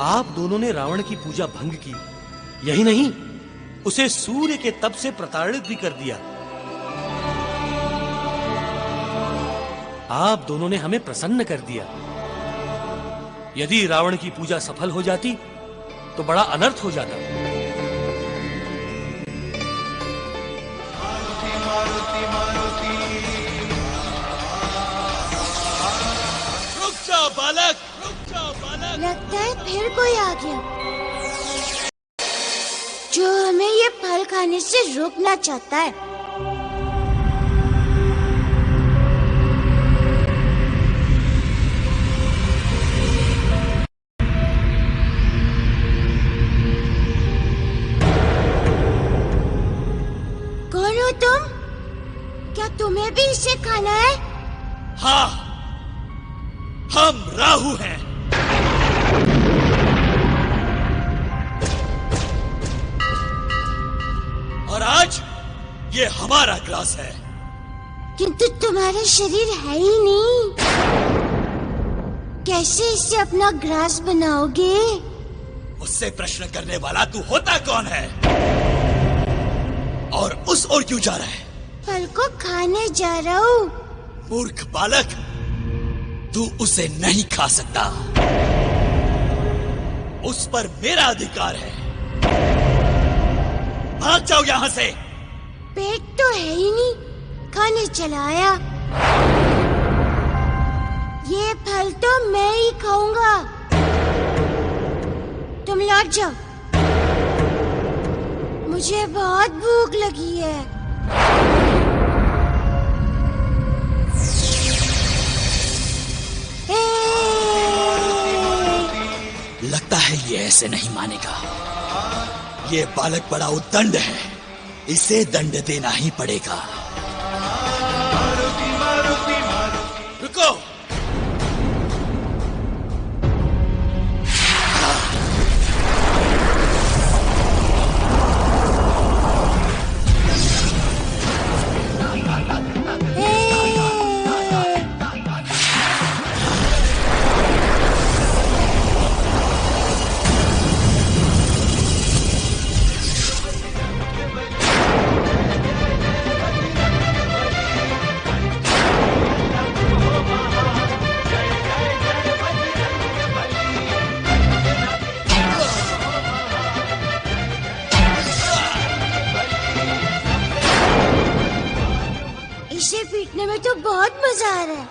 आप दोनों ने रावण की पूजा भंग की। यही नहीं, उसे सूर्य के तप से प्रताड़ित भी कर दिया। आप दोनों ने हमें प्रसन्न कर दिया। यदि रावण की पूजा सफल हो जाती तो बड़ा अनर्थ हो जाता। रुक जाओ बालक, रुक जाओ बालक। लगता है फिर कोई आ गया जो हमें ये फल खाने से रोकना चाहता है। कौन हो तुम? क्या तुम्हें भी इसे खाना है? हाँ, हम राहु हैं। और आज ये हमारा ग्रास है। किंतु तुम्हारा शरीर है ही नहीं, कैसे इसे अपना ग्रास बनाओगे? मुझसे प्रश्न करने वाला तू होता कौन है? और उस ओर क्यों जा रहा है? फल को खाने जा रहा हूँ। मूर्ख बालक, तू उसे नहीं खा सकता। उस पर मेरा अधिकार है। भाग जाओ यहाँ से। पेट तो है ही नहीं, खाने चला आया। ये फल तो मैं ही खाऊंगा। तुम लौट जाओ, मुझे बहुत भूख लगी है। लगता है ये ऐसे नहीं मानेगा। ये बालक बड़ा उद्दंड है, इसे दंड देना ही पड़ेगा। रुको। इसे पीटने में तो बहुत मजा आ रहा है।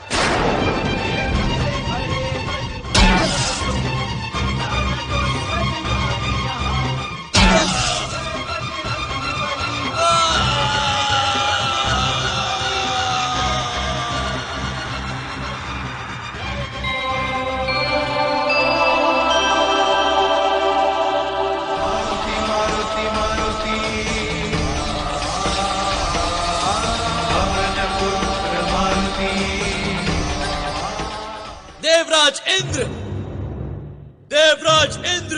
देवराज इंद्र, देवराज इंद्र।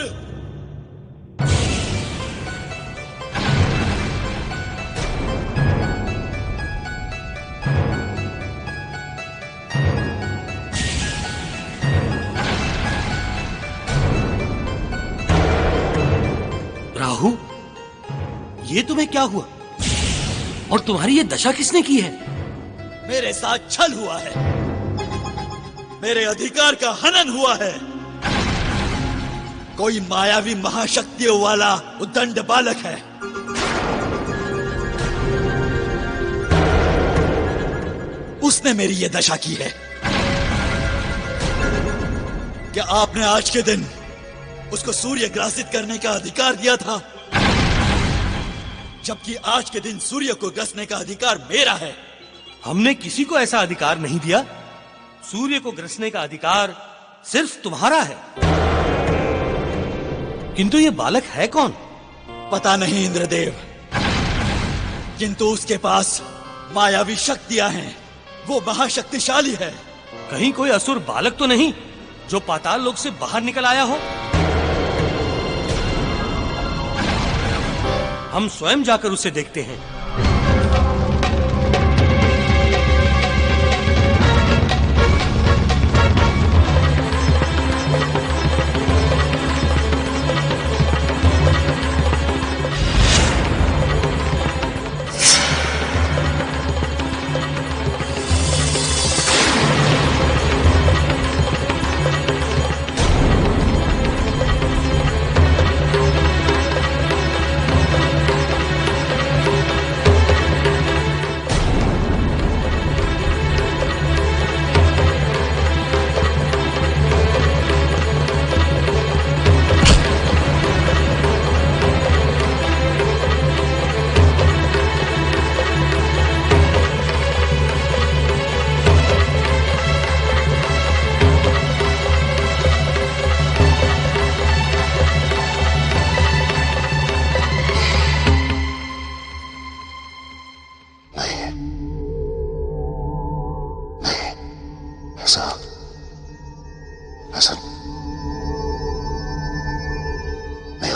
राहु, ये तुम्हें क्या हुआ? और तुम्हारी ये दशा किसने की है? मेरे साथ छल हुआ है, मेरे अधिकार का हनन हुआ है। कोई मायावी महाशक्तियों वाला उद्दंड बालक है। उसने मेरी ये दशा की है। क्या आपने आज के दिन उसको सूर्य ग्रासित करने का अधिकार दिया था? जबकि आज के दिन सूर्य को ग्रसने का अधिकार मेरा है। हमने किसी को ऐसा अधिकार नहीं दिया। सूर्य को ग्रसने का अधिकार सिर्फ तुम्हारा है। किंतु ये बालक है कौन? पता नहीं इंद्रदेव, किंतु उसके पास मायावी शक्तियां हैं। वो महाशक्तिशाली है। कहीं कोई असुर बालक तो नहीं जो पाताल लोक से बाहर निकल आया हो? हम स्वयं जाकर उसे देखते हैं।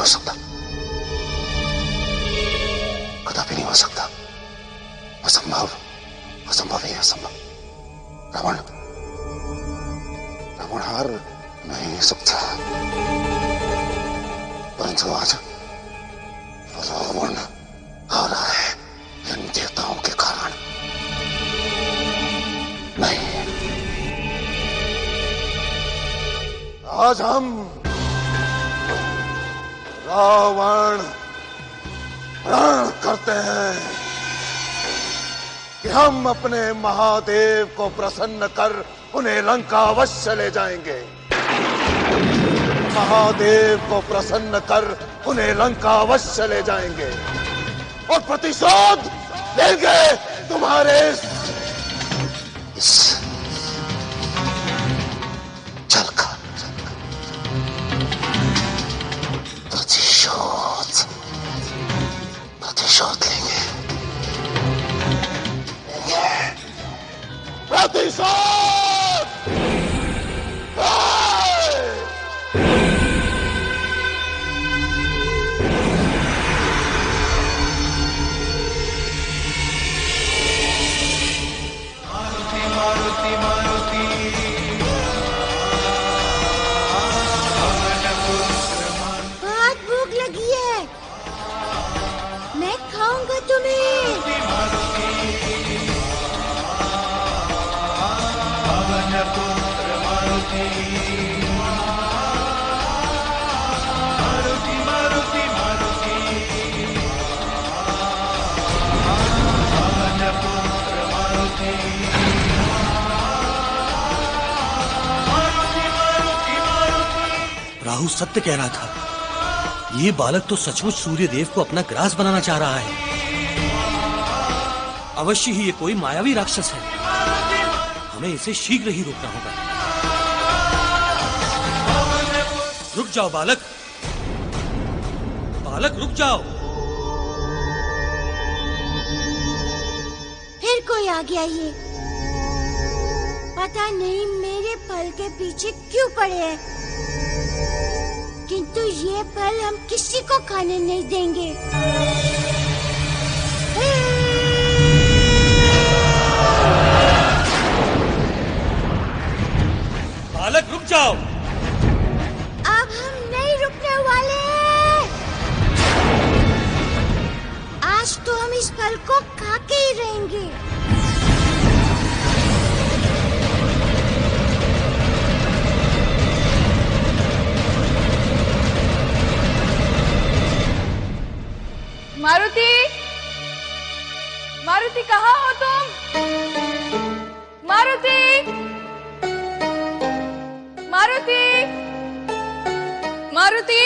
सकता, कदापि नहीं हो सकता। असंभव, असंभव ही असंभव। रावण हार नहीं सकता, परंतु आज रावण हारा है इन देवताओं के कारण। नहीं, आज हम रावण प्रण करते हैं कि हम अपने महादेव को प्रसन्न कर उन्हें लंका अवश्य ले जाएंगे। महादेव को प्रसन्न कर उन्हें लंका अवश्य ले जाएंगे और प्रतिशोध लेंगे तुम्हारे इस जल का। प्रतिशोध लेंगे, प्रतिशोध। बहुत भूख लगी है, मैं खाऊंगा तुम्हें। राहु सत्य कह रहा था, ये बालक तो सचमुच सूर्य देव को अपना ग्रास बनाना चाह रहा है। अवश्य ही ये कोई मायावी राक्षस है, हमें इसे शीघ्र ही रोकना होगा। रुक जाओ बालक, बालक रुक जाओ। फिर कोई आ गया ये, पता नहीं मेरे फल के पीछे क्यों पड़े हैं, किंतु ये फल हम किसी को खाने नहीं देंगे। बालक रुक जाओ। अब हम नहीं रुकने वाले। आज तो हम इस फल को खा के ही रहेंगे। मारुति, मारुति कहाँ हो तुम? मारुति, मारुति, मारुति,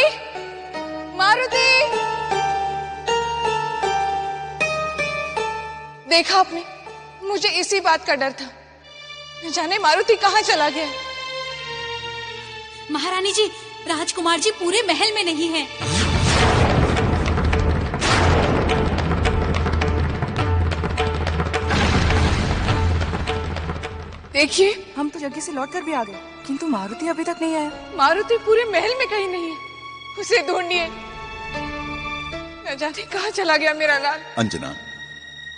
मारुति। देखा आपने, मुझे इसी बात का डर था, न जाने मारुति कहाँ चला गया। महारानी जी, राजकुमार जी पूरे महल में नहीं हैं। देखिए, हम तो यज्ञ से लौटकर भी आ गए, किंतु मारुति अभी तक नहीं आया। मारुति पूरे महल में कहीं नहीं है, उसे ढूंढिए। न जाने कहाँ चला गया मेरा लाल। अंजना,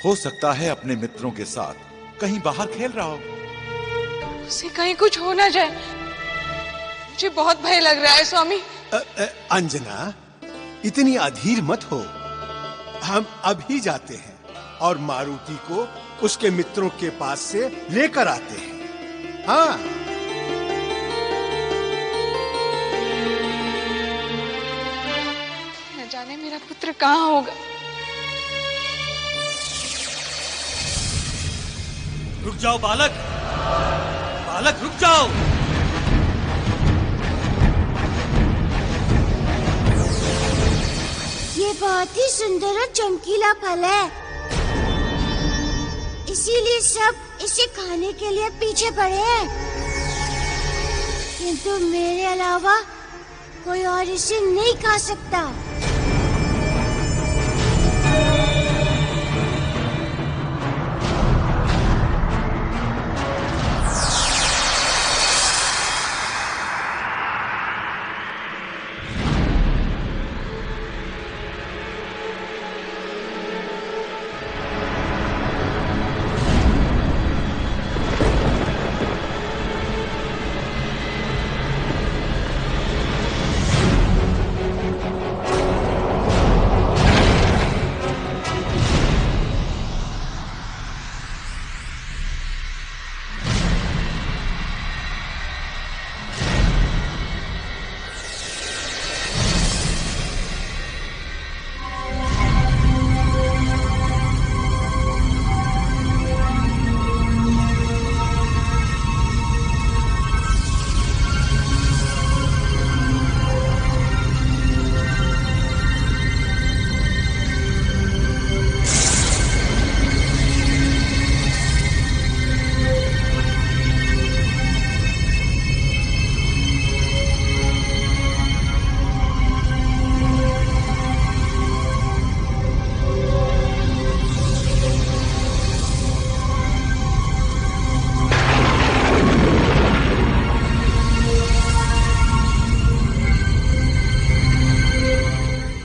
हो सकता है अपने मित्रों के साथ कहीं बाहर खेल रहा हो। उसे कहीं कुछ हो ना जाए, मुझे बहुत भय लग रहा है स्वामी। अंजना, इतनी अधीर मत हो, हम अभी जाते हैं और मारुति को उसके मित्रों के पास से लेकर आते हैं। हाँ, न जाने मेरा पुत्र कहाँ होगा। रुक जाओ बालक, बालक रुक जाओ। ये बहुत ही सुंदर और चमकीला फल है, इसीलिए सब इसे खाने के लिए पीछे पड़े हैं, किंतु मेरे अलावा कोई और इसे नहीं खा सकता।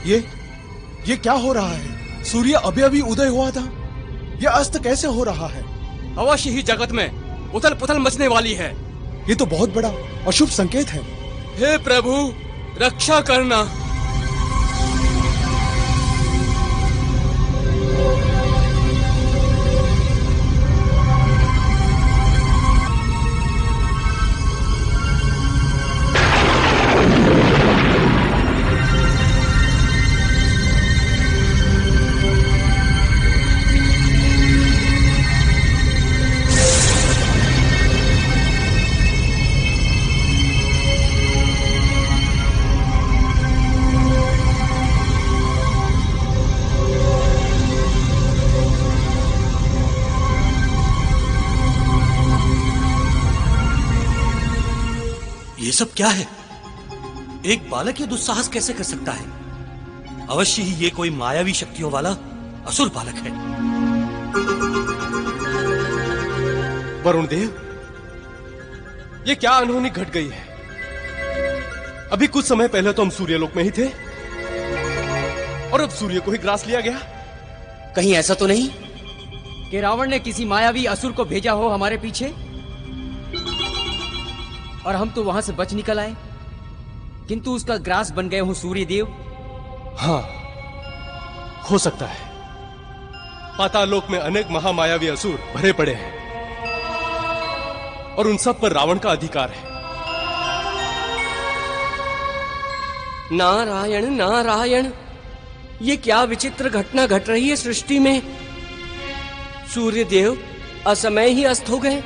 ये क्या हो रहा है? सूर्य अभी अभी उदय हुआ था, ये अस्त कैसे हो रहा है? अवश्य ही जगत में उथल पुथल मचने वाली है। ये तो बहुत बड़ा अशुभ संकेत है। हे प्रभु, रक्षा करना। ये सब क्या है? एक बालक ये दुस्साहस कैसे कर सकता है? अवश्य ही ये कोई मायावी शक्तियों वाला असुर बालक है। वरुण देव, ये क्या अनहोनी घट गई है? अभी कुछ समय पहले तो हम सूर्यलोक में ही थे और अब सूर्य को ही ग्रास लिया गया। कहीं ऐसा तो नहीं कि रावण ने किसी मायावी असुर को भेजा हो हमारे पीछे और हम तो वहां से बच निकल आए, किंतु उसका ग्रास बन गए हो सूर्य देव? हाँ, हो सकता है। पाताल लोक में अनेक महामायावी असुर भरे पड़े हैं और उन सब पर रावण का अधिकार है। नारायण नारायण, ये क्या विचित्र घटना घट रही है सृष्टि में। सूर्य देव असमय ही अस्त हो गए।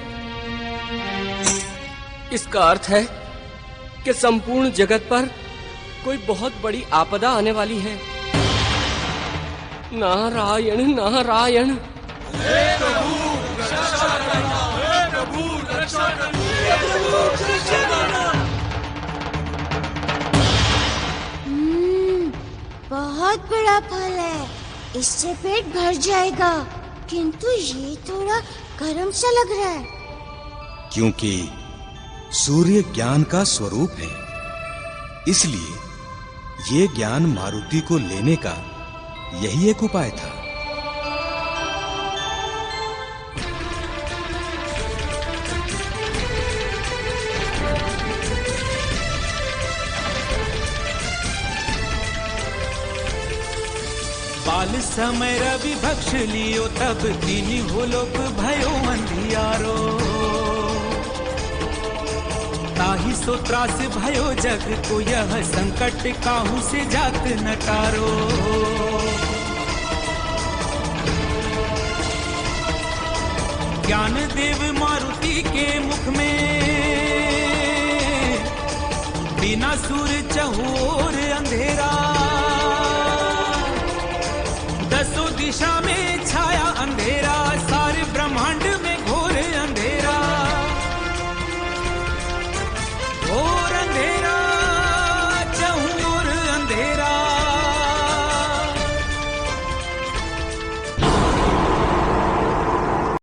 इसका अर्थ है कि संपूर्ण जगत पर कोई बहुत बड़ी आपदा आने वाली है। नारायण नारायण। हे प्रभु रक्षा करना, हे प्रभु रक्षा करना, हे प्रभु रक्षा करना। बहुत बड़ा फल है, इससे पेट भर जाएगा, किंतु ये थोड़ा गर्म सा लग रहा है। क्योंकि सूर्य ज्ञान का स्वरूप है, इसलिए ये ज्ञान मारुति को लेने का यही एक उपाय था। बाल समय रवि भक्ष लियो, तब दीनी हो लोक भयो अंधियारो। ताहि सो त्रास भयो जग को, यह संकट काहू से जात न टारो। ज्ञान देव मारुति के मुख में, बिना सूर चहोर अंधेरा।